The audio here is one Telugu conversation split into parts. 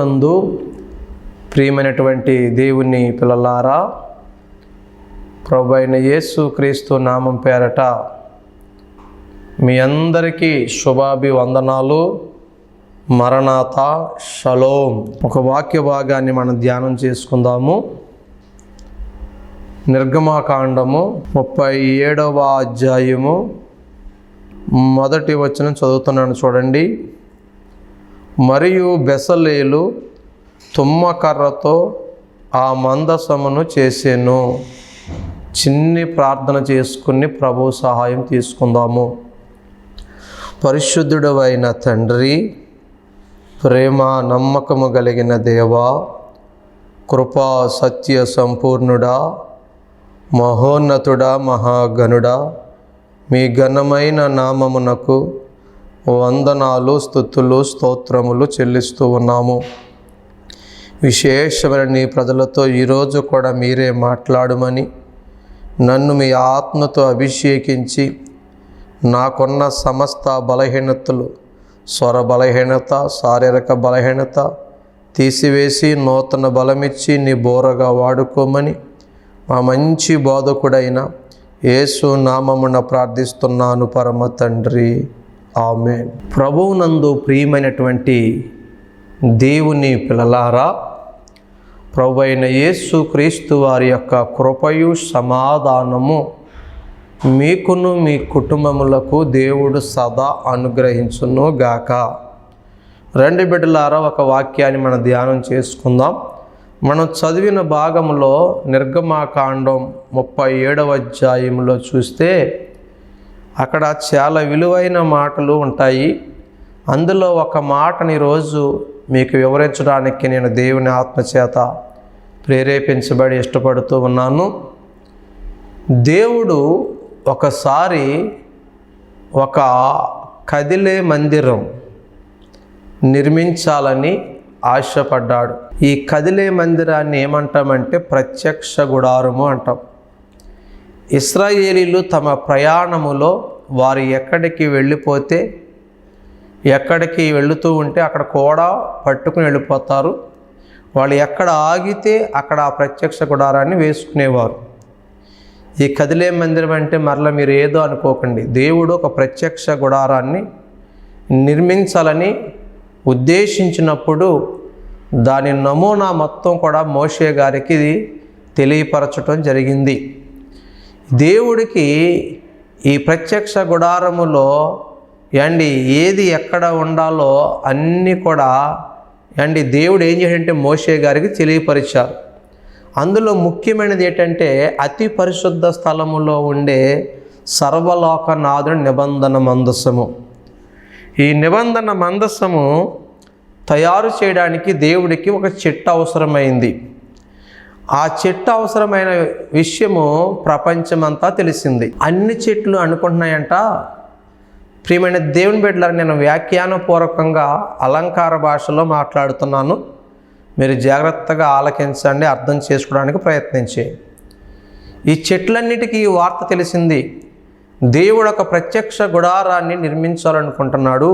ప్రభువునందు ప్రియమైనటువంటి దేవుని పిల్లలారా, ప్రభు అయిన యేసు క్రీస్తు నామం పేరట మీ అందరికీ శుభాభివందనాలు. మరణాత, షలోం. ఒక వాక్య భాగాన్ని మనం ధ్యానం చేసుకుందాము. నిర్గమాకాండము 37వ అధ్యాయము 1వ వచనం చదువుతున్నాను, చూడండి. మరియు బెసలేలు తుమ్మకర్రతో ఆ మందసమును చేసెను. చిన్ని ప్రార్థన చేసుకుని ప్రభు సహాయం తీసుకుందాము. పరిశుద్ధుడవైన తండ్రి, ప్రేమ నమ్మకము కలిగిన దేవా, కృపా సత్య సంపూర్ణుడా, మహోన్నతుడా, మహాగణుడా, మీ ఘనమైన నామమునకు వందనాలు, స్తుతులు, స్తోత్రములు చెల్లిస్తూ ఉన్నాము. విశేషమైన నీ ప్రజలతో ఈరోజు కూడా మీరే మాట్లాడమని, నన్ను మీ ఆత్మతో అభిషేకించి నాకున్న సమస్త బలహీనతలు, స్వర బలహీనత, శారీరక బలహీనత తీసివేసి నూతన బలమిచ్చి నీ బోరగా వాడుకోమని మా మంచి బోధకుడైన యేసు నామమున ప్రార్థిస్తున్నాను పరమ తండ్రి, ఆమేన్. ప్రభువునందు ప్రియమైనటువంటి దేవుని పిల్లలారా, ప్రభు అయిన యేసు క్రీస్తు వారి యొక్క కృపయు సమాధానము మీకును మీ కుటుంబములకు దేవుడు సదా అనుగ్రహించును గాక. రెండు బిడ్డలారా, ఒక వాక్యాన్ని మనం ధ్యానం చేసుకుందాం. మనం చదివిన భాగంలో నిర్గమాకాండం 37వ అధ్యాయంలో చూస్తే అక్కడ చాలా విలువైన మాటలు ఉంటాయి. అందులో ఒక మాటని ఈరోజు మీకు వివరించడానికి నేను దేవుని ఆత్మచేత ప్రేరేపించబడి ఇష్టపడుతూ ఉన్నాను. దేవుడు ఒకసారి ఒక కదిలే మందిరం నిర్మించాలని ఆశపడ్డాడు. ఈ కదిలే మందిరాన్ని ఏమంటామంటే ప్రత్యక్ష గుడారము అంటాం. ఇశ్రాయేలీలు తమ ప్రయాణములో వారు ఎక్కడికి వెళ్ళిపోతే, ఎక్కడికి వెళుతూ ఉంటే అక్కడ కూడా పట్టుకుని వెళ్ళిపోతారు. వాళ్ళు ఎక్కడ ఆగితే అక్కడ ఆ ప్రత్యక్ష గుడారాన్ని వేసుకునేవారు. ఈ కదిలే మందిరం అంటే మరలా మీరు ఏదో అనుకోకండి. దేవుడు ఒక ప్రత్యక్ష గుడారాన్ని నిర్మించాలని ఉద్దేశించినప్పుడు దాని నమూనా మొత్తం కూడా మోషే గారికి తెలియపరచడం జరిగింది. దేవుడికి ఈ ప్రత్యక్ష గుడారములో ఏది ఎక్కడ ఉండాలో అన్నీ కూడా దేవుడు ఏం చేయాలంటే మోషే గారికి తెలియపరిచారు. అందులో ముఖ్యమైనది ఏంటంటే అతి పరిశుద్ధ స్థలములో ఉండే సర్వలోకనాథుని నిబంధన మందసము. ఈ నిబంధన మందసము తయారు చేయడానికి దేవుడికి ఒక చెట్టు అవసరమైంది. ఆ చెట్టు అవసరమైన విషయము ప్రపంచమంతా తెలిసింది. అన్ని చెట్లు అనుకుంటున్నాయంట. ప్రియమైన దేవుని బిడ్డలారా, నేను వ్యాఖ్యానపూర్వకంగా అలంకార భాషలో మాట్లాడుతున్నాను. మీరు జాగ్రత్తగా ఆలకించండి, అర్థం చేసుకోవడానికి ప్రయత్నించండి. ఈ చెట్లన్నిటికీ ఈ వార్త తెలిసింది. దేవుడు ఒక ప్రత్యక్ష గుడారాన్ని నిర్మించాలనుకుంటున్నాడు.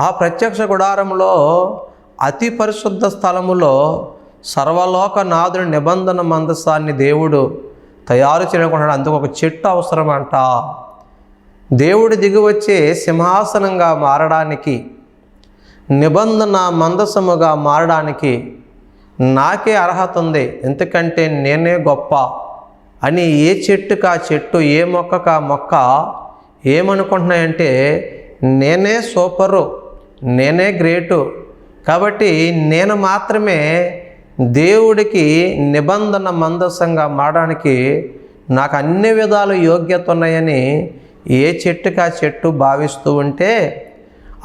ఆ ప్రత్యక్ష గుడారంలో అతి పరిశుద్ధ స్థలములో సర్వలోకనాథుని నిబంధన మందసాన్ని దేవుడు తయారు చేయాలనుకుంటున్నాడు. అందుకు ఒక చెట్టు అవసరం అంట. దేవుడు దిగివచ్చే సింహాసనంగా మారడానికి, నిబంధన మందసముగా మారడానికి నాకే అర్హత ఉంది, ఎందుకంటే నేనే గొప్ప అని ఏ చెట్టుకు ఆ చెట్టు, ఏ మొక్కకు ఆ మొక్క ఏమనుకుంటున్నాయంటే నేనే సూపరు, నేనే గ్రేటు, కాబట్టి నేను మాత్రమే దేవుడికి నిబంధన మందసంగా మారడానికి నాకు అన్ని విధాలు యోగ్యత ఉన్నాయని ఏ చెట్టుకు ఆ చెట్టు భావిస్తూ ఉంటే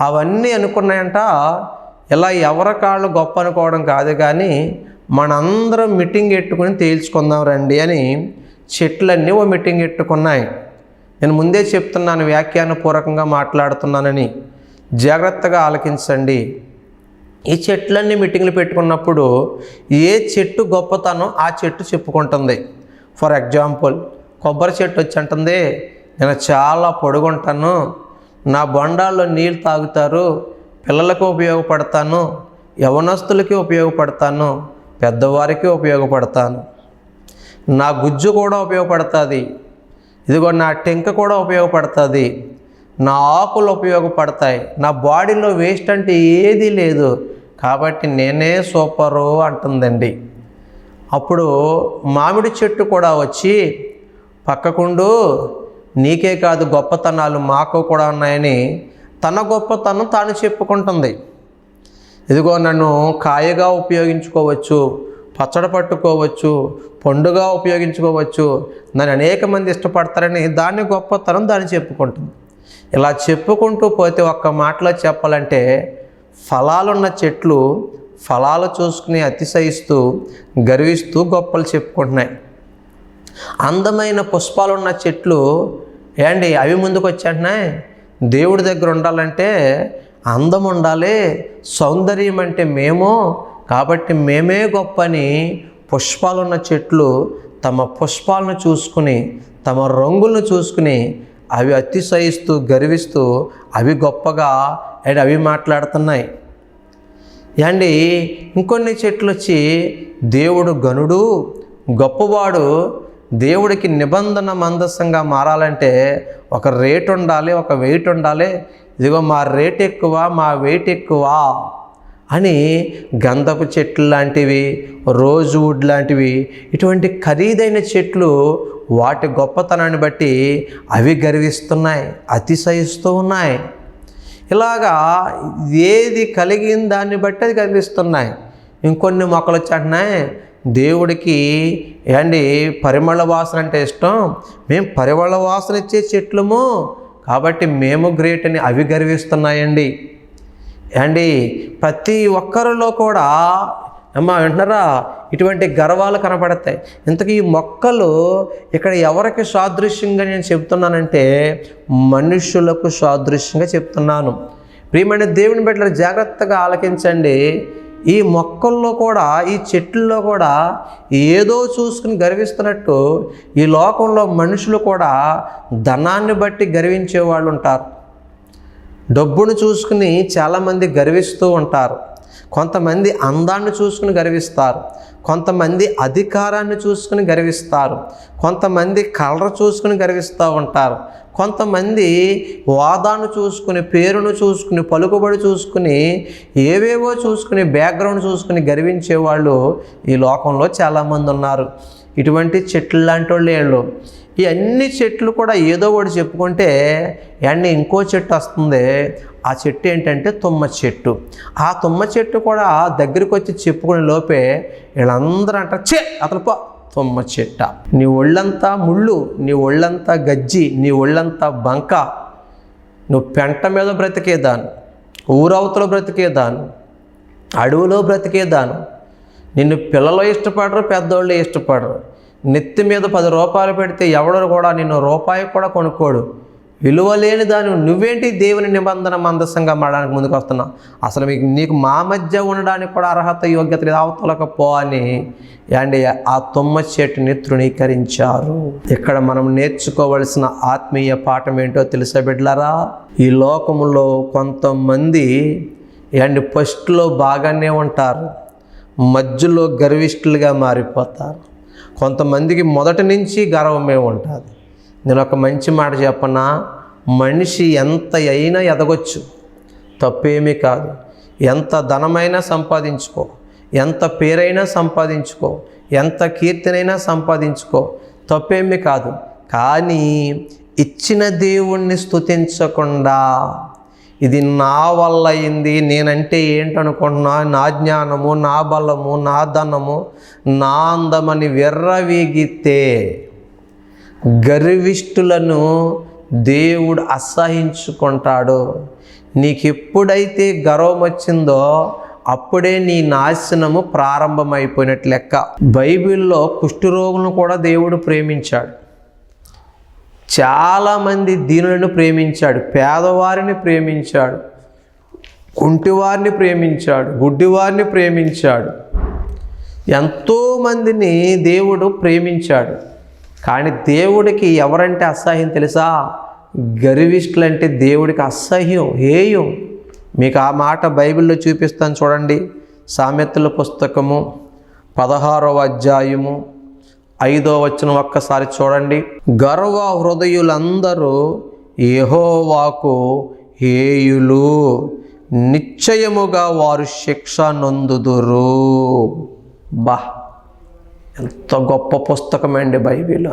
అవన్నీ అనుకున్నాయంట. ఇలా ఎవరి కాళ్ళు గొప్ప అనుకోవడం కాదు, కానీ మనందరం మీటింగ్ పెట్టుకుని తేల్చుకుందాం రండి అని చెట్లన్నీ ఓ మీటింగ్ పెట్టుకున్నాయి. నేను ముందే చెప్తున్నాను, వ్యాఖ్యానపూర్వకంగా మాట్లాడుతున్నానని జాగ్రత్తగా ఆలకించండి. ఈ చెట్లన్నీ మీటింగ్లు పెట్టుకున్నప్పుడు ఏ చెట్టు గొప్పతనం ఆ చెట్టు చెప్పుకుంటుంది. ఫర్ ఎగ్జాంపుల్, కొబ్బరి చెట్టు వచ్చి అంటుంది, నేను చాలా పొడుగుంటాను, నా బొండాల్లో నీళ్ళు తాగుతారు, పిల్లలకు ఉపయోగపడతాను, యవనస్తులకి ఉపయోగపడతాను, పెద్దవారికి ఉపయోగపడతాను. నా గుజ్జు కూడా ఉపయోగపడుతుంది, ఇదిగో నా టెంక కూడా ఉపయోగపడుతుంది, నా ఆకులు ఉపయోగపడతాయి, నా బాడీలో వేస్ట్ అంటే ఏదీ లేదు, కాబట్టి నేనే సూపరు అంటుందండి. అప్పుడు మామిడి చెట్టు కూడా వచ్చి పక్కకుండు, నీకే కాదు గొప్పతనాలు మాకు కూడా ఉన్నాయని తన గొప్పతనం తాను చెప్పుకుంటుంది. ఇదిగో నన్ను కాయగా ఉపయోగించుకోవచ్చు, పచ్చడి పట్టుకోవచ్చు, పండుగా ఉపయోగించుకోవచ్చు, నన్ను అనేక మంది ఇష్టపడతారని దాని గొప్పతనం దాన్ని చెప్పుకుంటుంది. ఇలా చెప్పుకుంటూ పోతే ఒక్క మాటలో చెప్పాలంటే ఫలాలున్న చెట్లు ఫలాలు చూసుకుని అతిశయిస్తూ గర్విస్తూ గొప్పలు చెప్పుకుంటున్నాయి. అందమైన పుష్పాలున్న చెట్లు అవి ముందుకు వచ్చేంటున్నాయి. దేవుడి దగ్గర ఉండాలంటే అందం ఉండాలి, సౌందర్యం అంటే మేము, కాబట్టి మేమే గొప్పని పుష్పాలున్న చెట్లు తమ పుష్పాలను చూసుకుని తమ రంగులను చూసుకుని అవి అతిశయిస్తూ గర్విస్తూ అవి గొప్పగా అవి మాట్లాడుతున్నాయి. ఇంకొన్ని చెట్లు వచ్చి దేవుడు గనుడు గొప్పవాడు, దేవుడికి నిబంధన మందస్సంగా మారాలంటే ఒక రేటు ఉండాలి, ఒక వెయిట్ ఉండాలి, ఇదిగో మా రేట్ ఎక్కువ, మా వెయిట్ ఎక్కువ అని గంధపు చెట్లు లాంటివి, రోజ్వుడ్ లాంటివి, ఇటువంటి ఖరీదైన చెట్లు వాటి గొప్పతనాన్ని బట్టి అవి గర్విస్తున్నాయి, అతిశయిస్తూ ఉన్నాయి. ఇలాగా ఏది కలిగిన దాన్ని బట్టి అది గర్విస్తున్నాయి. ఇంకొన్ని మొక్కలు వచ్చేంటున్నాయి, దేవుడికి పరిమళ వాసన అంటే ఇష్టం, మేము పరిమళ వాసన ఇచ్చే చెట్లము, కాబట్టి మేము గ్రేట్ అని అవి గర్విస్తున్నాయండి. ప్రతి ఒక్కరిలో కూడా వింటున్నారా ఇటువంటి గర్వాలు కనపడతాయి. ఇంతకీ ఈ మొక్కలు ఇక్కడ ఎవరికి సాదృశ్యంగా నేను చెప్తున్నానంటే మనుష్యులకు సాదృశ్యంగా చెప్తున్నాను. ప్రియమైన దేవుని బిడ్డలు జాగ్రత్తగా ఆలకించండి. ఈ మొక్కల్లో కూడా, ఈ చెట్లలో కూడా ఏదో చూసుకుని గర్విస్తున్నట్టు ఈ లోకంలో మనుషులు కూడా ధనాన్ని బట్టి గర్వించే వాళ్ళు ఉంటారు. డబ్బును చూసుకుని చాలామంది గర్విస్తూ ఉంటారు. కొంతమంది అందాన్ని చూసుకుని గర్విస్తారు, కొంతమంది అధికారాన్ని చూసుకుని గర్విస్తారు, కొంతమంది కలర్ చూసుకుని గర్విస్తూ ఉంటారు, కొంతమంది వాదాన్ని చూసుకుని, పేరును చూసుకుని, పలుకుబడి చూసుకుని, ఏవేవో చూసుకుని, బ్యాక్గ్రౌండ్ చూసుకుని గర్వించే వాళ్ళు ఈ లోకంలో చాలామంది ఉన్నారు. ఇటువంటి చెట్లు లాంటి వాళ్ళు ఈ అన్ని చెట్లు కూడా ఏదో ఒకటి చెప్పుకుంటే ఇంకో చెట్టు వస్తుంది. ఆ చెట్టు ఏంటంటే తుమ్మ చెట్టు. ఆ తుమ్మ చెట్టు కూడా దగ్గరికి వచ్చి చెప్పుకునే లోపే వీళ్ళందరూ అంటారు, అతను తుమ్మ చెట్ట, నీ ఒళ్ళంతా ముళ్ళు, నీ ఒళ్ళంతా గజ్జి, నీ ఒళ్ళంతా బంక, నువ్వు పెంట మీద బ్రతికేదాను, ఊరవతలో బ్రతికేదాను, అడవిలో బ్రతికేదాను, నిన్ను పిల్లలు ఇష్టపడరు, పెద్దోళ్ళు ఇష్టపడరు, నెత్తి మీద 10 రూపాయలు పెడితే ఎవడో కూడా నిన్ను రూపాయి కూడా కొనుక్కోడు, విలువ లేని దాని నువ్వేంటి దేవుని నిబంధన మందస్సంగా మారడానికి ముందుకు వస్తున్నావు, అసలు నీకు మా మధ్య ఉండడానికి కూడా అర్హత యోగ్యత లేదు, అవతలకపో అని ఆ తుమ్మ చెట్టుని తృణీకరించారు. ఇక్కడ మనం నేర్చుకోవలసిన ఆత్మీయ పాఠం ఏంటో తెలుసా బిడ్డలారా? ఈ లోకములో కొంతమంది ఫస్ట్లో బాగానే ఉంటారు, మధ్యలో గర్విష్ఠులుగా మారిపోతారు. కొంతమందికి మొదటి నుంచి గర్వమే ఉంటుంది. నేను ఒక మంచి మాట చెప్పనా, మనిషి ఎంత అయినా ఎదగొచ్చు, తప్పేమీ కాదు. ఎంత ధనమైనా సంపాదించుకో, ఎంత పేరైనా సంపాదించుకో, ఎంత కీర్తినైనా సంపాదించుకో, తప్పేమీ కాదు. కానీ ఇచ్చిన దేవుణ్ణి స్తుతించకుండా ఇది నా వల్ల అయింది, నేనంటే ఏంటనుకుంటున్నా, నా జ్ఞానము, నా బలము, నా ధనము, నా అందమని విర్రవీగితే గర్విష్ఠులను దేవుడు అసహించుకుంటాడు. నీకు ఎప్పుడైతే గర్వం వచ్చిందో అప్పుడే నీ నాశనము ప్రారంభమైపోయినట్లు లెక్క. బైబిల్లో కుష్ఠరోగులను కూడా దేవుడు ప్రేమించాడు, చాలామంది దీనులను ప్రేమించాడు, పేదవారిని ప్రేమించాడు, కుంటివారిని ప్రేమించాడు, గుడ్డివారిని ప్రేమించాడు, ఎంతోమందిని దేవుడు ప్రేమించాడు. కానీ దేవుడికి ఎవరంటే అసహ్యం తెలుసా? గర్విష్ఠులు అంటే దేవుడికి అసహ్యం, హేయం. మీకు ఆ మాట బైబిల్లో చూపిస్తాను చూడండి. సామెతల పుస్తకము 16వ అధ్యాయము 5వ వచనం ఒక్కసారి చూడండి. గర్వ హృదయులందరూ యెహోవాకు హేయులు, నిశ్చయముగా వారు శిక్ష నొందుదురు. ఎంత గొప్ప పుస్తకం అండి బైబిల్.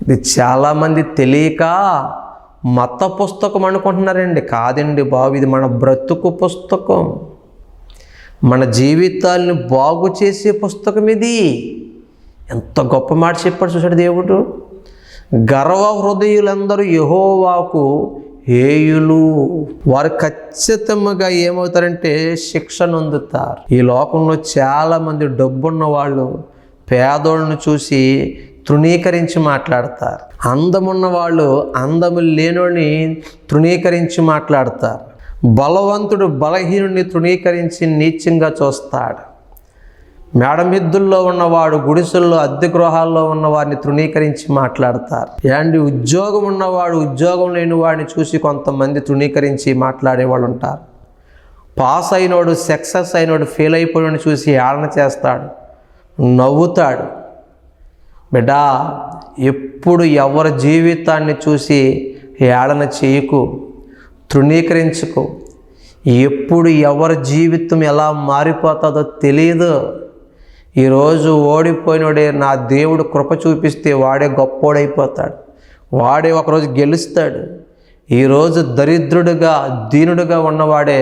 ఇది చాలామంది తెలియక మత పుస్తకం అనుకుంటున్నారండి. కాదండి బాబు, ఇది మన బ్రతుకు పుస్తకం, మన జీవితాలను బాగు చేసే పుస్తకం ఇది. ఎంత గొప్ప మాట చెప్పాడు చూసాడు దేవుడు. గర్వ హృదయులందరూ యెహోవాకు హేయులు, వారు ఖచ్చితంగా ఏమవుతారంటే శిక్ష నొందుతారు. ఈ లోకంలో చాలామంది డబ్బున్న వాళ్ళు పేదోళ్ళను చూసి తృణీకరించి మాట్లాడతారు. అందమున్న వాళ్ళు అందము లేనోని తృణీకరించి మాట్లాడతారు. బలవంతుడు బలహీనుడిని తృణీకరించి నీచంగా చూస్తాడు. మేడమిద్దుల్లో ఉన్నవాడు గుడిసెల్లో అద్దె గృహాల్లో ఉన్న వారిని తృణీకరించి మాట్లాడతారు. ఉద్యోగం ఉన్నవాడు ఉద్యోగం లేని వాడిని చూసి కొంతమంది తృణీకరించి మాట్లాడేవాళ్ళు ఉంటారు. పాస్ అయినోడు సక్సెస్ అయినోడు ఫెయిల్ అయిపోయినోడు చూసి ఏళన చేస్తాడు, నవ్వుతాడు. బిడ్డా, ఎప్పుడు ఎవరి జీవితాన్ని చూసి ఏళన చేయకు, తృణీకరించుకో. ఎప్పుడు ఎవరి జీవితం ఎలా మారిపోతుందో తెలియదు. ఈరోజు ఓడిపోయినోడే నా దేవుడు కృప చూపిస్తే వాడే గొప్పోడైపోతాడు, వాడే ఒకరోజు గెలుస్తాడు. ఈరోజు దరిద్రుడుగా దీనుడుగా ఉన్నవాడే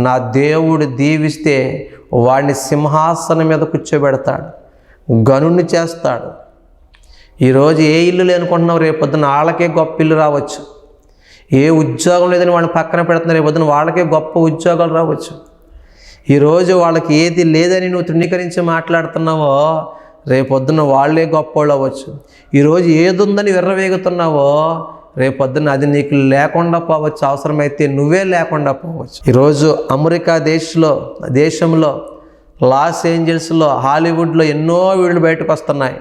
నా దేవుడు దీవిస్తే వాడిని సింహాసనం మీద కూర్చోబెడతాడు, గనుణ్ణి చేస్తాడు. ఈరోజు ఏ ఇల్లు లేనుకుంటున్నావు, రేపొద్దున వాళ్ళకే గొప్ప ఇల్లు రావచ్చు. ఏ ఉద్యోగం లేదని వాళ్ళని పక్కన పెడుతున్నారు, రేపొద్దున వాళ్ళకే గొప్ప ఉద్యోగాలు రావచ్చు. ఈరోజు వాళ్ళకి ఏది లేదని నువ్వు తృణీకరించి మాట్లాడుతున్నావో రేపొద్దున వాళ్ళే గొప్పోళ్ళు అవ్వచ్చు. ఈరోజు ఏది ఉందని విర్రవేగుతున్నావో రేపొద్దున అది నీకు లేకుండా పోవచ్చు, అవసరమైతే నువ్వే లేకుండా పోవచ్చు. ఈరోజు అమెరికా దేశంలో లాస్ ఏంజల్స్లో హాలీవుడ్లో ఎన్నో వీళ్ళు బయటకు వస్తున్నాయి.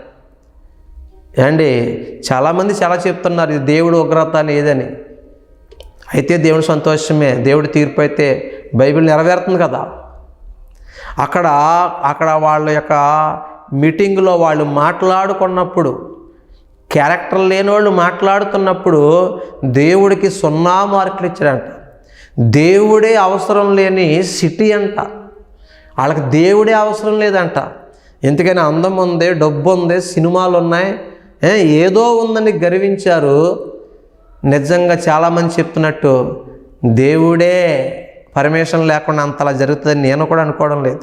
చాలామంది చాలా చెప్తున్నారు ఇది దేవుడు ఉగ్రత లేదని. అయితే దేవుని సంతోషమే, దేవుడి తీర్పు అయితే బైబిల్ నెరవేరుతుంది కదా. అక్కడ వాళ్ళ యొక్క మీటింగ్లో వాళ్ళు మాట్లాడుకున్నప్పుడు, క్యారెక్టర్ లేని వాళ్ళు మాట్లాడుతున్నప్పుడు దేవుడికి 0 మార్కులు ఇచ్చారంట. దేవుడే అవసరం లేని సిటీ అంట, వాళ్ళకి దేవుడే అవసరం లేదంట. ఎందుకని అందం ఉంది, డబ్బు ఉంది, సినిమాలు ఉన్నాయి, ఏదో ఉందని గర్వించారు. నిజంగా చాలామంది చెప్తున్నట్టు దేవుడే పర్మిషన్ లేకుండా అంతలా జరుగుతుందని నేను కూడా అనుకోవడం లేదు.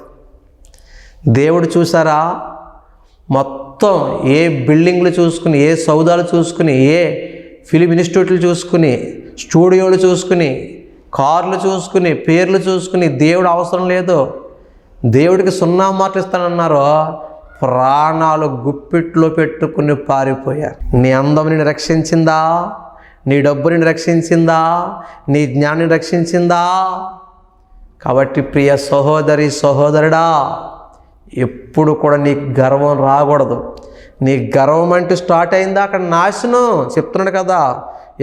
దేవుడు చూసారా, మొత్తం ఏ బిల్డింగ్లు చూసుకుని, ఏ సౌదాలు చూసుకుని, ఏ ఫిలిం ఇన్స్టిట్యూట్లు చూసుకుని, స్టూడియోలు చూసుకుని, కార్లు చూసుకుని, పేర్లు చూసుకుని దేవుడు అవసరం లేదు, దేవుడికి 0 మార్కులు ఇస్తానన్నారో ప్రాణాలు గుప్పిట్లో పెట్టుకుని పారిపోయారు. నీ అందం నిన్ను రక్షించిందా? నీ డబ్బు నిన్ను రక్షించిందా? నీ జ్ఞానాన్ని రక్షించిందా? కాబట్టి ప్రియ సహోదరి సహోదరుడా, ఎప్పుడు కూడా నీకు గర్వం రాకూడదు. నీ గర్వం అంటూ స్టార్ట్ అయిందా అక్కడ నాశనం. చెప్తున్నాడు కదా,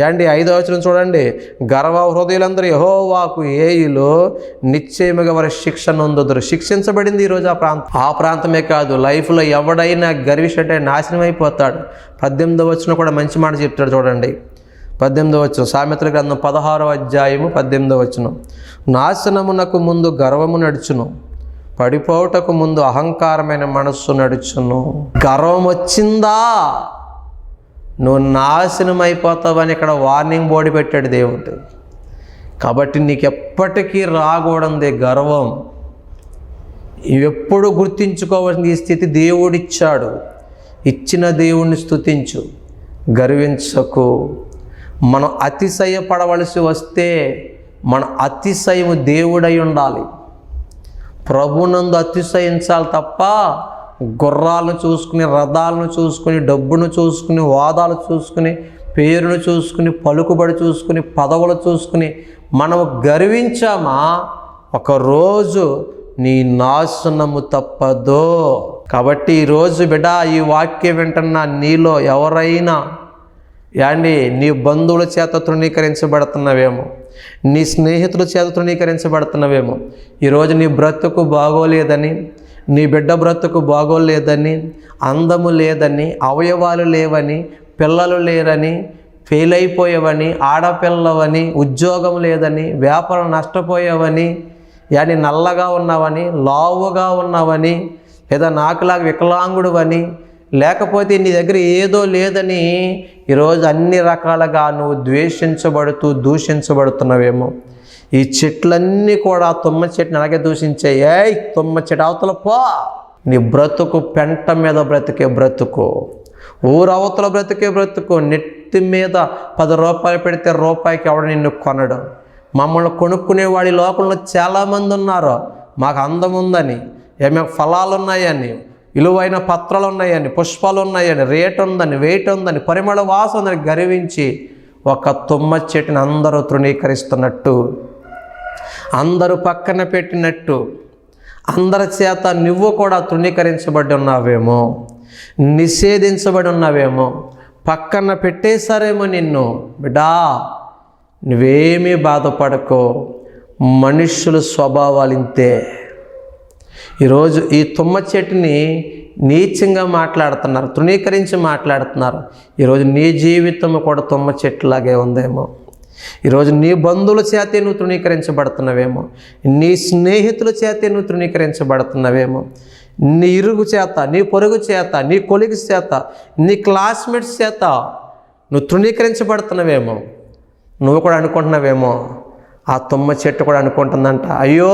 5వ వచనం చూడండి. గర్వ హృదయులందరూ యెహోవాకు హేయులు, నిశ్చయముగా వారి శిక్ష నొందుదురు. శిక్షించబడింది ఈరోజు ఆ ప్రాంతమే కాదు, లైఫ్లో ఎవడైనా గర్విష్టే నాశనం అయిపోతాడు. 18వ వచనం కూడా మంచి మాట చెప్తాడు చూడండి. 18వ వచనం, సామెతల గ్రంథం 16వ అధ్యాయము 18వ వచనం. నాశనమునకు ముందు గర్వము నడుచును, పడిపోవుటకు ముందు అహంకారమైన మనస్సు నడుచును. గర్వం వచ్చిందా నువ్వు నాశనం అయిపోతావని ఇక్కడ వార్నింగ్ బోర్డు పెట్టాడు దేవుడు. కాబట్టి నీకు ఎప్పటికీ రాకూడదు గర్వం. ఎప్పుడు గుర్తించుకోవాల్సిన ఈ స్థితి దేవుడిచ్చాడు. ఇచ్చిన దేవుణ్ణి స్తుతించు, గర్వించకు. మనం అతిశయపడవలసి వస్తే మన అతిశయము దేవుడై ఉండాలి. ప్రభునందు అతిశయించాలి తప్ప గుర్రాలను చూసుకుని, రథాలను చూసుకుని, డబ్బును చూసుకుని, హోదాలు చూసుకుని, పేరును చూసుకుని, పలుకుబడి చూసుకుని, పదవులు చూసుకుని మనం గర్వించామా ఒకరోజు నీ నాశనము తప్పదో. కాబట్టి ఈరోజు బిడ్డ ఈ వాక్యం వింటున్న నీలో ఎవరైనా నీ బంధువుల చేత తృణీకరించబడుతున్నావేమో, నీ స్నేహితుల చేత తృణీకరించబడుతున్నావేమో. ఈరోజు నీ బ్రతుకు బాగోలేదని, నీ బిడ్డ బ్రతుకు బాగోలేదని, అందము లేదని, అవయవాలు లేవని, పిల్లలు లేరని, ఫెయిల్ అయిపోయావని, ఆడపిల్లవని, ఉద్యోగం లేదని, వ్యాపారం నష్టపోయావని, యాని నల్లగా ఉన్నావని, లావుగా ఉన్నావని, లేదా నాకులాగా వికలాంగుడు అని, లేకపోతే నీ దగ్గర ఏదో లేదని ఈరోజు అన్ని రకాలుగా నువ్వు ద్వేషించబడుతూ దూషించబడుతున్నావేమో. ఈ చెట్లన్నీ కూడా తుమ్మ చెట్టుని అలాగే దూషించాయి. ఏయ్ తుమ్మ చెట్టు అవతల పో. నీ బ్రతుకు పెంట మీద బ్రతికే బ్రతుకు, ఊరవతల బ్రతికే బ్రతుకు. నెత్తి మీద 10 రూపాయలు పెడితే రూపాయికి ఎవడు నిన్ను కొనడు. మమ్మల్ని కొనుక్కునే వాడి లోకంలో చాలామంది ఉన్నారు. మాకు అందం ఉందని, ఏమైనా ఫలాలు ఉన్నాయని, విలువైన పత్రాలు ఉన్నాయని, పుష్పాలు ఉన్నాయని, రేట్ ఉందని, వెయిట్ ఉందని, పరిమళ వాసన ఉందని గర్వించి ఒక తుమ్మ చెట్టుని అందరూ తృణీకరిస్తున్నట్టు, అందరూ పక్కన పెట్టినట్టు, అందరి చేత నువ్వు కూడా తృణీకరించబడి ఉన్నావేమో, నిషేధించబడి ఉన్నావేమో, పక్కన పెట్టేశారేమో నిన్ను. బిడ్డా, నువ్వేమీ బాధపడకో. మనుష్యుల స్వభావాలు ఇంతే. ఈరోజు ఈ తుమ్మ చెట్టుని నీచంగా మాట్లాడుతున్నారు, తృణీకరించి మాట్లాడుతున్నారు. ఈరోజు నీ జీవితం కూడా తుమ్మ చెట్టులాగే ఉందేమో. ఈరోజు నీ బంధువుల చేతే నువ్వు తృణీకరించబడుతున్నావేమో, నీ స్నేహితుల చేతే నువ్వు తృణీకరించబడుతున్నావేమో, నీ ఇరుగు చేత, నీ పొరుగు చేత, నీ కొలీగ్స్ చేత, నీ క్లాస్మేట్స్ చేత నువ్వు తృణీకరించబడుతున్నావేమో. నువ్వు కూడా అనుకుంటున్నావేమో, ఆ తుమ్మ చెట్టు కూడా అనుకుంటుందంట, అయ్యో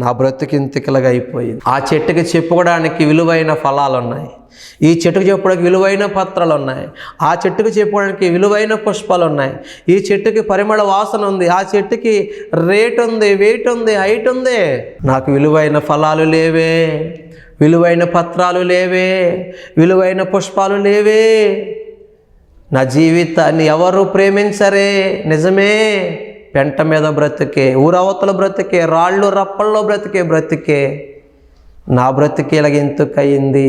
నా బ్రతుకు ఇంతకిలాగా అయిపోయింది. ఆ చెట్టుకి చెప్పుకోవడానికి విలువైన ఫలాలు ఉన్నాయి, ఈ చెట్టుకు చెప్పుకోవడానికి విలువైన పత్రాలు ఉన్నాయి, ఆ చెట్టుకు చెప్పుకోవడానికి విలువైన పుష్పాలు ఉన్నాయి, ఈ చెట్టుకి పరిమళ వాసన ఉంది, ఆ చెట్టుకి రేట్ ఉంది, వెయిట్ ఉంది, హైట్ ఉంది. నాకు విలువైన ఫలాలు లేవే, విలువైన పత్రాలు లేవే, విలువైన పుష్పాలు లేవే. నా జీవితాన్ని ఎవరు ప్రేమించరే. నిజమే, పెంట మీద బ్రతికే, ఊరవతల బ్రతికే, రాళ్ళు రప్పల్లో బ్రతికే నా బ్రతికి ఇలాగ ఎందుకు అయింది?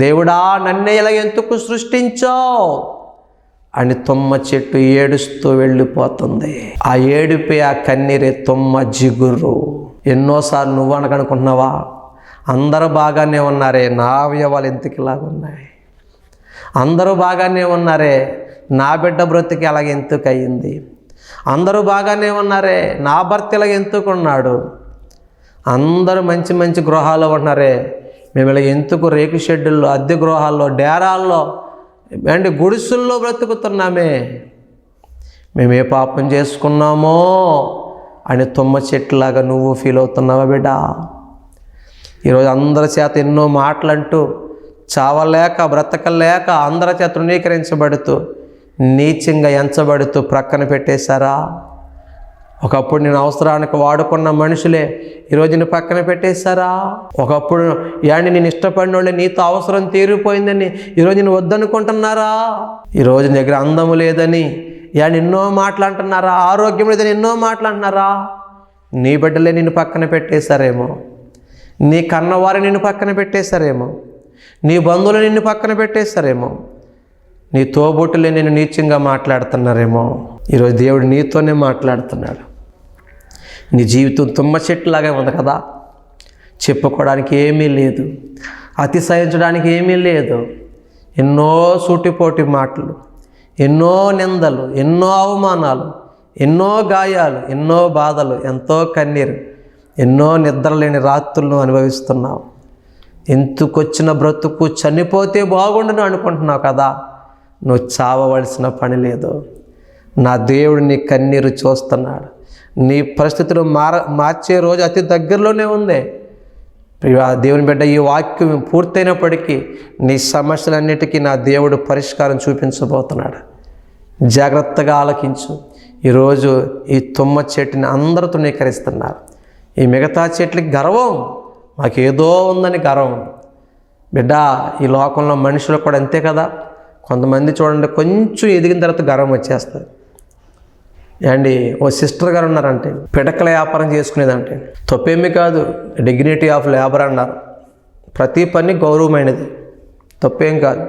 దేవుడా, నన్నే ఇలాగ ఎందుకు సృష్టించావు అని తుమ్మ చెట్టు ఏడుస్తూ వెళ్ళిపోతుంది. ఆ ఏడుపే, ఆ కన్నీరే తుమ్మ జిగురు. ఎన్నోసార్లు నువ్వు అనకనుకుంటున్నావా, అందరూ బాగానే ఉన్నారే, నా అవయవాలు ఎందుకు ఇలాగున్నాయి? అందరూ బాగానే ఉన్నారే, నా బిడ్డ బ్రతికి అలాగ ఎందుకు అయ్యింది? అందరూ బాగానే ఉన్నారే, నా భర్త ఇలాగ ఎందుకున్నాడు? అందరూ మంచి మంచి గృహాల్లో ఉన్నారే, మేము ఇలా ఎందుకు రేకు షెడ్డుల్లో, అద్దె గృహాల్లో, డేరాల్లో అండ్ గుడిసుల్లో బ్రతుకుతున్నామే? మేము ఏ పాపం చేసుకున్నామో అని తుమ్మ చెట్టులాగా నువ్వు ఫీల్ అవుతున్నావా బిడ్డ? ఈరోజు అందరి చేత ఎన్నో మాటలంటూ, చావలేక బ్రతకలేక అందరి చేత తృణీకరించబడుతూ, నీచంగా ఎంచబడుతూ ప్రక్కన పెట్టేశారా? ఒకప్పుడు నేను అవసరానికి వాడుకున్న మనుషులే ఈరోజు నేను పక్కన పెట్టేశారా? ఒకప్పుడు యాండి నేను ఇష్టపడిన వాళ్ళే నీతో అవసరం తీరిపోయిందని ఈరోజు నేను వద్దనుకుంటున్నారా? ఈరోజు నీ దగ్గర అందము లేదని యాండి ఎన్నో మాటలు అంటున్నారా? ఆరోగ్యం లేదని ఎన్నో మాటలు అంటున్నారా? నీ బిడ్డలే నిన్ను పక్కన పెట్టేశారేమో, నీ కన్నవారు నిన్ను పక్కన పెట్టేశారేమో, నీ బంధువులు నిన్ను పక్కన పెట్టేశారేమో, నీ తోబుట్టులే నేను నీచంగా మాట్లాడుతున్నారేమో. ఈరోజు దేవుడు నీతోనే మాట్లాడుతున్నాడు. నీ జీవితం తుమ్మ చెట్టులాగే ఉంది కదా, చెప్పుకోవడానికి ఏమీ లేదు, అతిశయించడానికి ఏమీ లేదు. ఎన్నో సూటిపోటి మాటలు, ఎన్నో నిందలు, ఎన్నో అవమానాలు, ఎన్నో గాయాలు, ఎన్నో బాధలు, ఎంతో కన్నీరు, ఎన్నో నిద్రలేని రాత్రులను అనుభవిస్తున్నావు. ఎందుకొచ్చిన బ్రతుకు, చనిపోతే బాగుండును అనుకుంటున్నావు కదా. నువ్వు చావవలసిన పని లేదు. నా దేవుడు నీ కన్నీరు చూస్తున్నాడు. నీ పరిస్థితులు మార్చే రోజు అతి దగ్గరలోనే ఉంది. దేవుని బిడ్డ, ఈ వాక్యం పూర్తయినప్పటికీ నీ సమస్యలన్నిటికీ నా దేవుడు పరిష్కారం చూపించబోతున్నాడు. జాగ్రత్తగా ఆలకించు. ఈరోజు ఈ తుమ్మ చెట్టుని అందరూ తృణీకరిస్తున్నారు. ఈ మిగతా చెట్లకి గర్వం, మాకేదో ఉందని గర్వం. బిడ్డ, ఈ లోకంలో మనుషులు కూడా అంతే కదా. కొంతమంది చూడండి, కొంచెం ఎదిగిన తర్వాత గర్వం వచ్చేస్తుంది. అండి, ఓ సిస్టర్ గారు ఉన్నారంటే పిడకల వ్యాపారం చేసుకునేదంటే తప్పేమీ కాదు, డిగ్నిటీ ఆఫ్ లేబర్ అన్నారు. ప్రతి పని గౌరవమైనది, తప్పేం కాదు.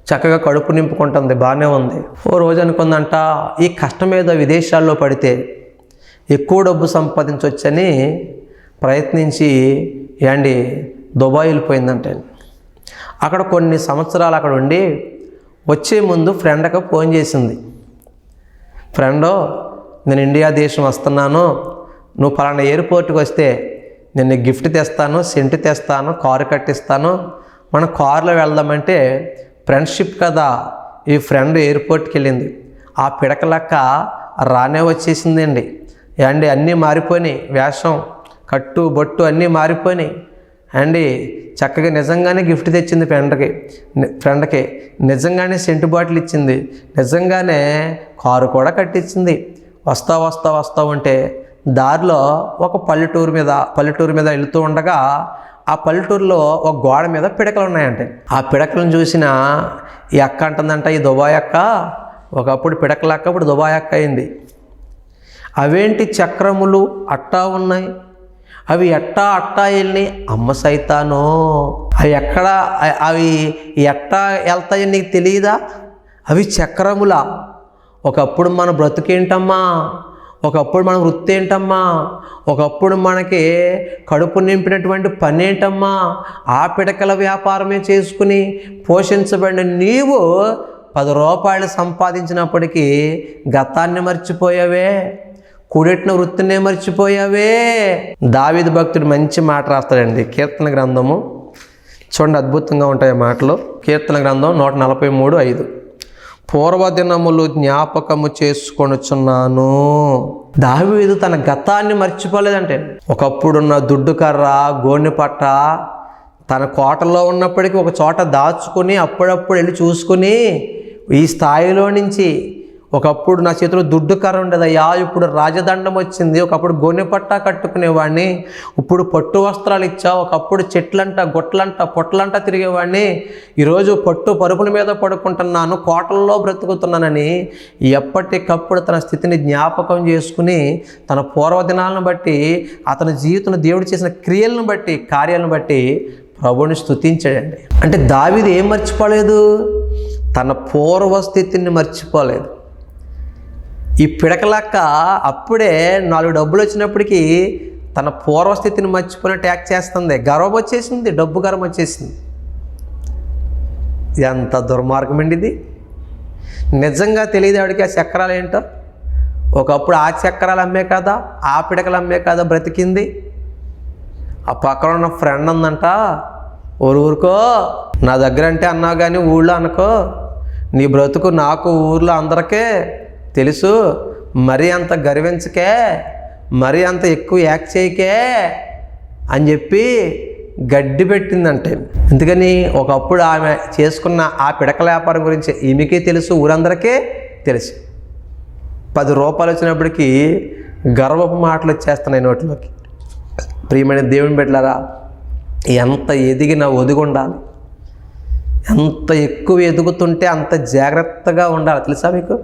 చక్కగా కడుపు నింపుకుంటుంది, బాగానే ఉంది. ఓ రోజు అనుకుందంట ఈ కష్టం ఏదో విదేశాల్లో పడితే ఎక్కువ డబ్బు సంపాదించవచ్చని ప్రయత్నించి దుబాయ్ వెళ్ళిపోయిందంటే. అక్కడ కొన్ని సంవత్సరాలు అక్కడ ఉండి వచ్చే ముందు ఫ్రెండ్కి ఫోన్ చేసింది. ఫ్రెండో, నేను ఇండియా దేశం వస్తున్నాను, నువ్వు పలానా ఎయిర్పోర్ట్కి వస్తే నేను గిఫ్ట్ తెస్తాను, సెంట్ తెస్తాను, కారు కట్టిస్తాను, మనం కారులో వెళ్దామంటే ఫ్రెండ్షిప్ కదా. ఈ ఫ్రెండ్ ఎయిర్పోర్ట్కి వెళ్ళింది. ఆ పిడకలక్క రానే వచ్చేసిందండి. అన్నీ మారిపోయినాయి, వేషం కట్టు బొట్టు అన్నీ మారిపోయినాయి చక్కగా నిజంగానే గిఫ్ట్ తెచ్చింది ఫ్రెండ్కి నిజంగానే సెంట్ బాటిల్ ఇచ్చింది, నిజంగానే కారు కూడా కట్టించింది. వస్తా ఉంటే దారిలో ఒక పల్లెటూరు మీద వెళ్తూ ఉండగా ఆ పల్లెటూరులో ఒక గోడ మీద పిడకలు ఉన్నాయంటే. ఆ పిడకలను చూసిన ఈ అక్క అంటుందంట, ఈ దుబాయ్ అక్క ఒకప్పుడు పిడకలక్క, ఇప్పుడు దుబాయ్ అక్క అయింది. అవేంటి చక్రములు అట్టా ఉన్నాయి, అవి అట్టా వెళ్ళి అమ్మ సైతానో, అవి ఎట్టా వెళ్తాయని నీకు తెలియదా? అవి చక్రములా? ఒకప్పుడు మన బ్రతుకేంటమ్మా, ఒకప్పుడు మన వృత్తి ఏంటమ్మా, ఒకప్పుడు మనకి కడుపు నింపినటువంటి పని ఏంటమ్మా, ఆ పిడకల వ్యాపారమే చేసుకుని పోషించబడిన నీవు 10 రూపాయలు సంపాదించినప్పటికీ గతాన్ని మర్చిపోయావే, కూడెట్టిన వృత్తినే మర్చిపోయావే. దావీదు భక్తుడు మంచి మాట రాస్తాడండి కీర్తన గ్రంథము. చూడండి, అద్భుతంగా ఉంటాయి మాటలు. కీర్తన గ్రంథం 143:5. పూర్వదినములు జ్ఞాపకము చేసుకొనుచున్నాను. దావీదు తన గతాన్ని మర్చిపోలేదంటే. ఒకప్పుడున్న దుడ్డు కర్ర, గోనె పట్ట తన కోటలో ఉన్నప్పటికీ ఒక చోట దాచుకొని అప్పుడప్పుడు వెళ్ళి చూసుకుని ఈ స్థాయిలో నుంచి, ఒకప్పుడు నా చేతిలో దుడ్డు కర్ర ఉండేదయ్యా, ఇప్పుడు రాజదండం వచ్చింది, ఒకప్పుడు గోనె పట్ట కట్టుకునేవాడిని, ఇప్పుడు పట్టు వస్త్రాలు ఇచ్చావు, ఒకప్పుడు చెట్లంట గొట్లంట పొట్లంట తిరిగేవాడిని, ఈరోజు పట్టు పరుపుల మీద పడుకుంటున్నాను, కోటల్లో బ్రతుకుతున్నానని ఎప్పటికప్పుడు తన స్థితిని జ్ఞాపకం చేసుకుని తన పూర్వదినాలను బట్టి, అతని జీవితంలో దేవుడు చేసిన క్రియలను బట్టి, కార్యాలను బట్టి ప్రభువుని స్తుతించాడండి. అంటే దావీదు ఏం మర్చిపోలేదు? తన పూర్వస్థితిని మర్చిపోలేదు. ఈ పిడకలక్క అప్పుడే 4 డబ్బులు వచ్చినప్పటికీ తన పూర్వస్థితిని మర్చిపోయినట్టు యాక్ట్ చేస్తుంది. గర్వం వచ్చేసింది, డబ్బు గర్వం వచ్చేసింది. ఎంత దుర్మార్గం అండి ఇది. నిజంగా తెలియదు ఆవిడకి ఆ చక్రాలు ఏంటో. ఒకప్పుడు ఆ చక్రాలు అమ్మే కదా, ఆ పిడకలు అమ్మే కదా బ్రతికింది. ఆ పక్కన ఉన్న ఫ్రెండ్ ఉందంట, ఊరుకో, నా దగ్గర అంటే అన్నావు కానీ ఊళ్ళో అనుకో, నీ బ్రతుకు నాకు ఊర్లో అందరికీ తెలుసు, మరీ అంత గర్వించకే, మరీ అంత ఎక్కువ యాక్ట్ చేయకే అని చెప్పి గడ్డి పెట్టిందంటే. ఎందుకని? ఒకప్పుడు ఆమె చేసుకున్న ఆ పిడకల వ్యాపారం గురించి ఈమెకే తెలుసు, ఊరందరికీ తెలుసు. 10 రూపాయలు వచ్చినప్పటికీ గర్వపు మాటలు వచ్చేస్తున్నాయి నోట్లోకి. ప్రియమైన దేవుని బిడ్డలారా, ఎంత ఎదిగినా ఒదిగి ఉండాలి. ఎంత ఎక్కువ ఎదుగుతుంటే అంత జాగ్రత్తగా ఉండాలి. తెలుసా మీకు?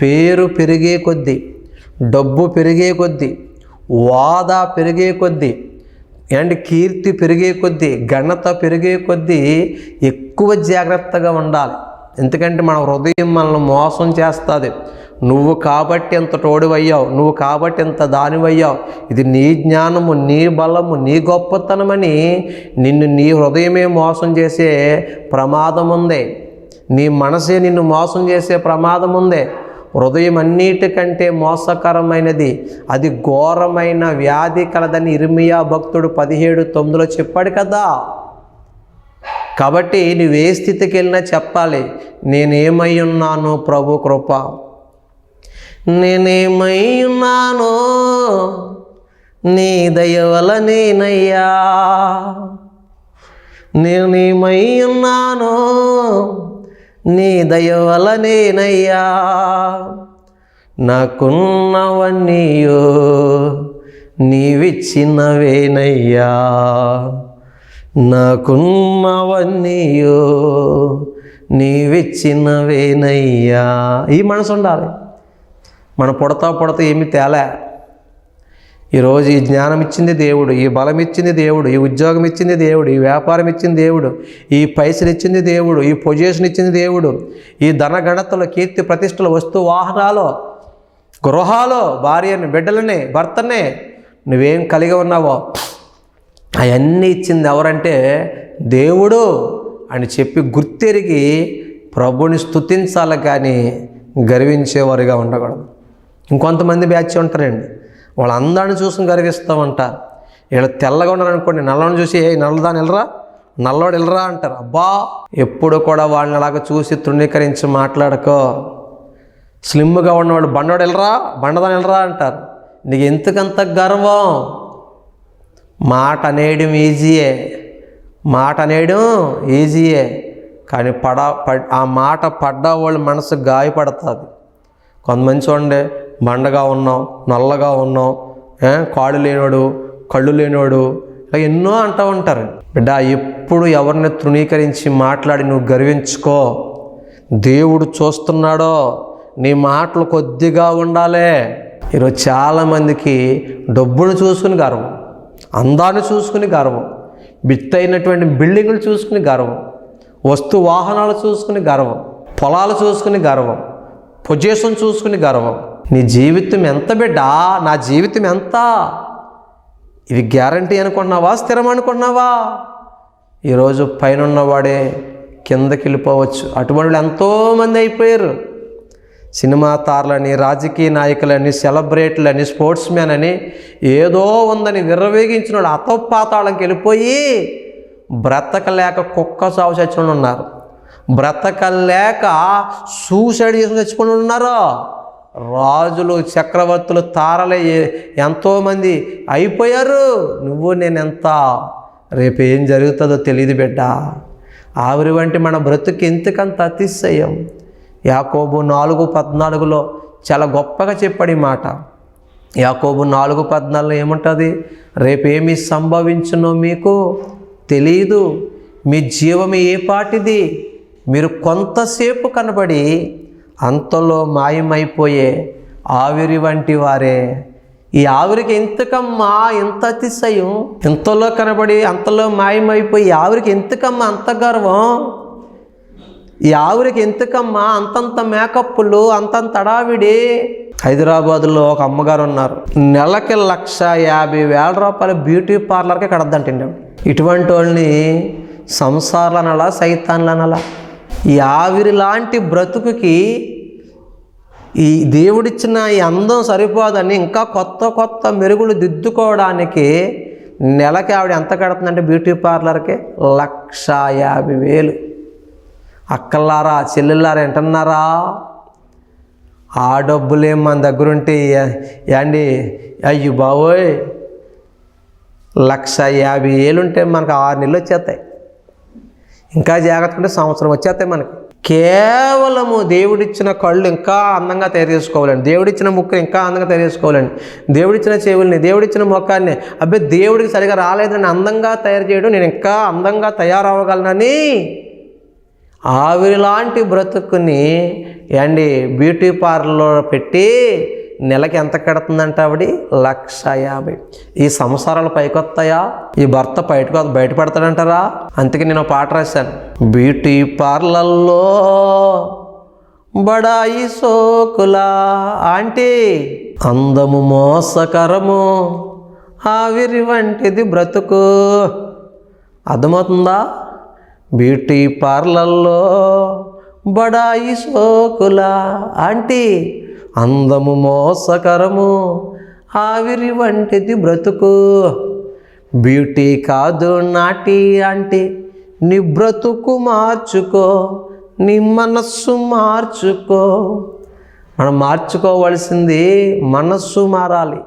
పేరు పెరిగే కొద్దీ, డబ్బు పెరిగే కొద్దీ, వాదా పెరిగే కొద్దీ, కీర్తి పెరిగే కొద్దీ, ఘనత పెరిగే కొద్దీ ఎక్కువ జాగ్రత్తగా ఉండాలి. ఎందుకంటే మన హృదయం మనల్ని మోసం చేస్తుంది. నువ్వు కాబట్టి ఎంత తోడువయ్యావు, నువ్వు కాబట్టి ఎంత దానివయ్యావు, ఇది నీ జ్ఞానము, నీ బలము, నీ గొప్పతనమని నిన్ను నీ హృదయమే మోసం చేసే ప్రమాదం ఉంది. నీ మనసే నిన్ను మోసం చేసే ప్రమాదం ఉంది. హృదయం అన్నిటికంటే మోసకరమైనది, అది ఘోరమైన వ్యాధి కలదని ఇర్మియా భక్తుడు 17:9 చెప్పాడు కదా. కాబట్టి నువ్వే స్థితికి వెళ్ళినా చెప్పాలి, నేనేమై ఉన్నాను ప్రభు కృప, నేనేమై ఉన్నానో నీ దయ వలనేనయ్యా, నేనేమై ఉన్నానో నీ దయ వలనేనయ్యా, నాకున్నవన్నీయో నీవిచ్చినవేనయ్యా, నాకున్నవన్నీయో నీవిచ్చినవేనయ్యా. ఈ మనసు ఉండాలి. మనం పుడతా ఏమి తేలే, ఈరోజు ఈ జ్ఞానం ఇచ్చింది దేవుడు, ఈ బలం ఇచ్చింది దేవుడు, ఈ ఉద్యోగం ఇచ్చింది దేవుడు, ఈ వ్యాపారం ఇచ్చింది దేవుడు, ఈ పైసలు ఇచ్చింది దేవుడు, ఈ పొజిషన్ ఇచ్చింది దేవుడు, ఈ ధనగణతలు, కీర్తి ప్రతిష్టలు, వస్తు వాహనాలు, గృహాలు, భార్యని, బిడ్డలని, భర్తనే నువ్వేం కలిగి ఉన్నావో అవన్నీ ఇచ్చింది ఎవరంటే దేవుడు అని చెప్పి గుర్తెరిగి ప్రభుని స్తుతించాలి, కానీ గర్వించేవారుగా ఉండకూడదు. ఇంకొంతమంది బ్యాచ్ ఉంటారండి, వాళ్ళందరిని చూసి గర్విస్తామంట. వీళ్ళు తెల్లగా ఉన్నారనుకోండి, నల్లని చూసి ఏ నల్లదాని వెళ్ళరా, నల్లోడు వెళ్ళరా అంటారు. అబ్బా, ఎప్పుడు కూడా వాళ్ళని అలాగ చూసి తృణీకరించి మాట్లాడుకో. స్లిమ్గా ఉన్నవాడు బండోడు వెళ్ళరా, బండదాని వెళ్ళరా అంటారు. నీకు ఎందుకంత గర్వం? మాట అనేయడం ఈజీయే, కానీ ఆ మాట పడ్డ వాళ్ళ మనసు గాయపడుతుంది. కొంతమంది చూడండి, బండగా ఉన్నాం, నల్లగా ఉన్నాం, కాళ్ళు లేనోడు, కళ్ళు లేనోడు, ఇలా ఎన్నో అంటూ ఉంటారు. బిడ్డ, ఎప్పుడు ఎవరిని తృణీకరించి మాట్లాడి నువ్వు గర్వించుకో. దేవుడు చూస్తున్నాడో, నీ మాటలు కొద్దిగా ఉండాలి. ఈరోజు చాలామందికి డబ్బును చూసుకుని గర్వం, అందాన్ని చూసుకుని గర్వం, బిత్తైనటువంటి బిల్డింగులు చూసుకుని గర్వం, వస్తు వాహనాలు చూసుకుని గర్వం, పొలాలు చూసుకుని గర్వం, పొజిషన్ చూసుకుని గర్వం. నీ జీవితం ఎంత బిడ్డ? నా జీవితం ఎంత? ఇవి గ్యారంటీ అనుకున్నావా, స్థిరం అనుకున్నావా? ఈరోజు పైన ఉన్నవాడే కిందకి వెళ్ళిపోవచ్చు. అటువంటి ఎంతోమంది అయిపోయారు. సినిమా తారలని, రాజకీయ నాయకులని, సెలబ్రిటీలని, స్పోర్ట్స్ మ్యాన్ అని ఏదో ఉందని విర్రవేగించినాడు అతోపాతాళంకి వెళ్ళిపోయి బ్రతకలేక కుక్క చావు చచ్చిన ఉన్నారు, బ్రతకలేక సూసైడ్ చేసుకుని చచ్చిపోయి ఉన్నారు. రాజులు, చక్రవర్తులు, తారలే ఎంతోమంది అయిపోయారు. నువ్వు నేనెంత? రేపు ఏం జరుగుతుందో తెలియదు బిడ్డ. ఆవిరి వంటి మన బ్రతుకు ఎందుకంత అతిశయం? యాకోబు 4:14 చాలా గొప్పగా చెప్పాడు ఈ మాట. యాకోబు 4:14 ఏముంటుంది? రేపేమి సంభవించునో మీకు తెలియదు, మీ జీవం ఏ పాటిది, మీరు కొంతసేపు కనబడి అంతలో మాయమైపోయే ఆవిరి వంటి వారే. ఈ ఆవిరికి ఎంతకమ్మా ఎంత అతిశయం? ఇంతలో కనబడి అంతలో మాయమైపోయి ఆవిరికి ఎంతకమ్మా అంత గర్వం? ఈ ఆవిరికి ఎంతకమ్మా అంతంత మేకప్పులు, అంతంత అడావిడి? హైదరాబాదులో ఒక అమ్మగారు ఉన్నారు, నెలకి 1,50,000 రూపాయల బ్యూటీ పార్లర్కే కడద్దంటండి. ఇటువంటి వాళ్ళని సంసారాలు అనాలా, సైతాన్లు అనాలా? ఈ ఆవిరి లాంటి బ్రతుకుకి ఈ దేవుడిచ్చిన ఈ అందం సరిపోదని ఇంకా కొత్త కొత్త మెరుగులు దిద్దుకోవడానికి నెలకి ఆవిడ ఎంత కడుతుందంటే బ్యూటీ పార్లర్కి 1,50,000. అక్కలారా, చెల్లెళ్ళారా వింటున్నారా? ఆ డబ్బులేం మన దగ్గరుంటే యాండి, అయ్యో బావోయ్, 1,50,000 ఉంటే మనకు 6 నెలలు వచ్చేస్తాయి. ఇంకా జాగ్రత్త ఉంటే సంవత్సరం వచ్చేస్తాయి మనకి. కేవలము దేవుడిచ్చిన కళ్ళు ఇంకా అందంగా తయారు చేసుకోవాలండి, దేవుడిచ్చిన ముక్కు ఇంకా అందంగా తయారు చేసుకోవాలండి, దేవుడిచ్చిన చెవుల్ని, దేవుడిచ్చిన ముఖాన్ని అబ్బాయి దేవుడికి సరిగా రాలేదని అందంగా తయారు చేయడం, నేను ఇంకా అందంగా తయారవ్వగలనని ఆవిరి లాంటి బ్రతుకుని అండి బ్యూటీ పార్లర్లో పెట్టి నెలకి ఎంత కడుతుందంట ఆవిడ? 1,50,000. ఈ సంసారాలు పైకొస్తాయా? ఈ భర్త బయటపడతాడంటారా? అందుకే నేను పాట రాశాను, బ్యూటీ పార్లర్లో బడాయి సోకులా ఆంటీ, అందము మోసకరము, ఆవిరి వంటిది బ్రతుకు. అర్థమవుతుందా? బ్యూటీ పార్లర్లో బడాయి సోకులా ఆంటీ, అందము మోసకరము, ఆవిరి వంటిది బ్రతుకు. బ్యూటీ కాదు నాటి ఆంటీ, నీ బ్రతుకు మార్చుకో, నీ మనస్సు మార్చుకో. మనం మార్చుకోవలసింది మనస్సు మారాలి.